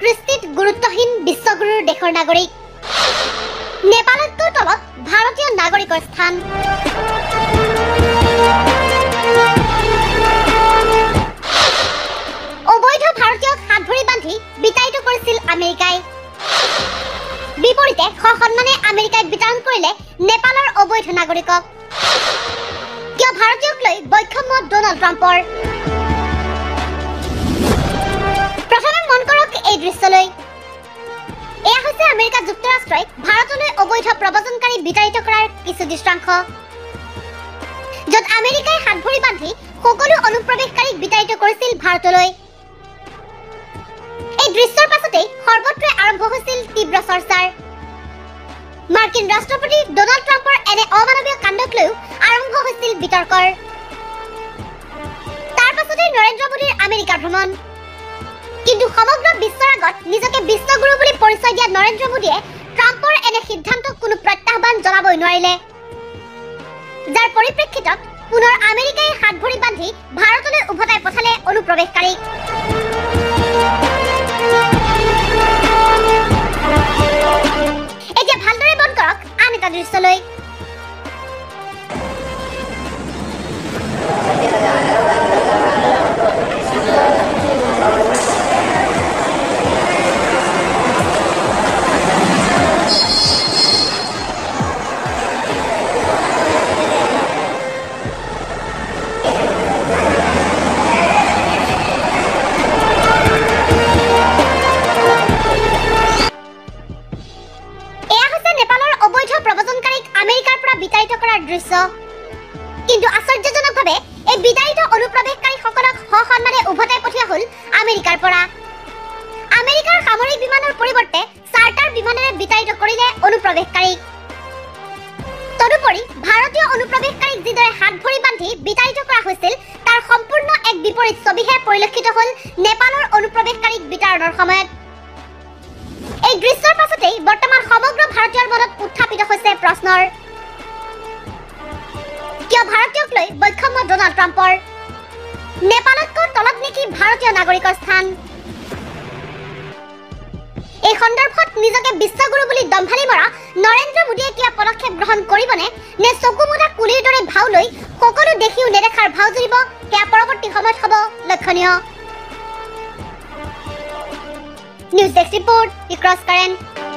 দৃষ্টিত গুৰুত্বহীন বিশ্বগুৰুৰ দেশৰ নাগৰিক নেপালতকৈ তলত ভাৰতীয় নাগৰিকৰ স্থান অবৈধ ভাৰতীয়ক হাত ভৰি বান্ধি বিতাড়িত কৰিছিল আমেৰিকাই বিপৰীতে সন্মানে আমেৰিকাই বিতৰণ কৰিলে নেপালৰ অবৈধ নাগৰিকক কিয় ভাৰতীয়ক লৈ বৈষম্য ডোনাল্ড ট্ৰাম্পৰ প্ৰথমে মন কৰক এই দৃশ্যলৈ এয়া হৈছে আমেৰিকা যুক্তৰাষ্ট্ৰই ভাৰতলৈ অবৈধ প্ৰব্ৰজনকাৰী বিতাড়িত কৰাৰ কিছু দৃশ্যাংশ য'ত আমেৰিকাই হাত ভৰি বান্ধি সকলো অনুপ্ৰৱেশকাৰীক বিতাড়িত কৰিছিল ভাৰতলৈ এই দৃশ্যৰ পাছতেই সৰ্বত্ৰে আৰম্ভ হৈছিল তীব্ৰ চৰ্চাৰ মাৰ্কিন ৰাষ্ট্ৰপতি ডোনাল্ড ট্ৰাম্পৰ এনে অমানৱীয় কাণ্ডক লৈও আৰম্ভ হৈছিল বিতৰ্কৰ তাৰ পাছতেই নৰেন্দ্ৰ মোদীৰ আমেৰিকা ভ্ৰমণ কিন্তু সমগ্ৰ বিশ্বৰ আগত নিজকে বিশ্বগুৰু বুলি পৰিচয় দিয়া নৰেন্দ্ৰ মোদীয়ে ট্ৰাম্পৰ এনে সিদ্ধান্তক কোনো প্ৰত্যাহ্বান জনাবই নোৱাৰিলে যাৰ পৰিপ্ৰেক্ষিতত পুনৰ আমেৰিকাই হাত ভৰি বান্ধি ভাৰতলৈ উভতাই পঠালে অনুপ্ৰৱেশকাৰীক এতিয়া ভালদৰে মন কৰক আন এটা দৃশ্যলৈ দৃশ্য কিন্তু আশ্চৰ্যজনকভাৱে এই বিতাড়িত অনুপ্ৰৱেশকাৰীসকলক সন্মানে উভতাই পঠিওৱা হ'ল আমেৰিকাৰ পৰা আমেৰিকাৰ সামৰিক বিমানৰ পৰিৱৰ্তে চাৰ্টাৰ বিমানেৰে বিতাড়িত কৰিলে অনুপ্ৰৱেশকাৰীক তদুপৰি ভাৰতীয় অনুপ্ৰৱেশকাৰীক যিদৰে হাত ভৰি বান্ধি বিতাড়িত কৰা হৈছিল তাৰ সম্পূৰ্ণ এক বিপৰীত ছবিহে পৰিলক্ষিত হ'ল নেপালৰ অনুপ্ৰৱেশকাৰীক বিতৰণৰ সময়ত এই দৃশ্যৰ পাছতেই বৰ্তমান সমগ্ৰ ভাৰতীয়ৰ মনত উত্থাপিত হৈছে প্ৰশ্নৰ কিয় ভাৰতীয়ক লৈ বৈষম্য ডোনাল্ড ট্ৰাম্পৰ নেপালতকৈ তলত নেকি ভাৰতীয় নাগৰিকৰ স্থান এই সন্দৰ্ভত নিজকে বিশ্বগুৰু বুলি দম্ভালি মৰা নৰেন্দ্ৰ মোদীয়ে কিয় পদক্ষেপ গ্ৰহণ কৰিবনে নে চকু মুদা কুলিৰ দৰে ভাও লৈ সকলো দেখিও নেদেখাৰ ভাও জুৰিব সেয়া পৰৱৰ্তী সময়ত হ'ব লক্ষণীয় news desk report cross current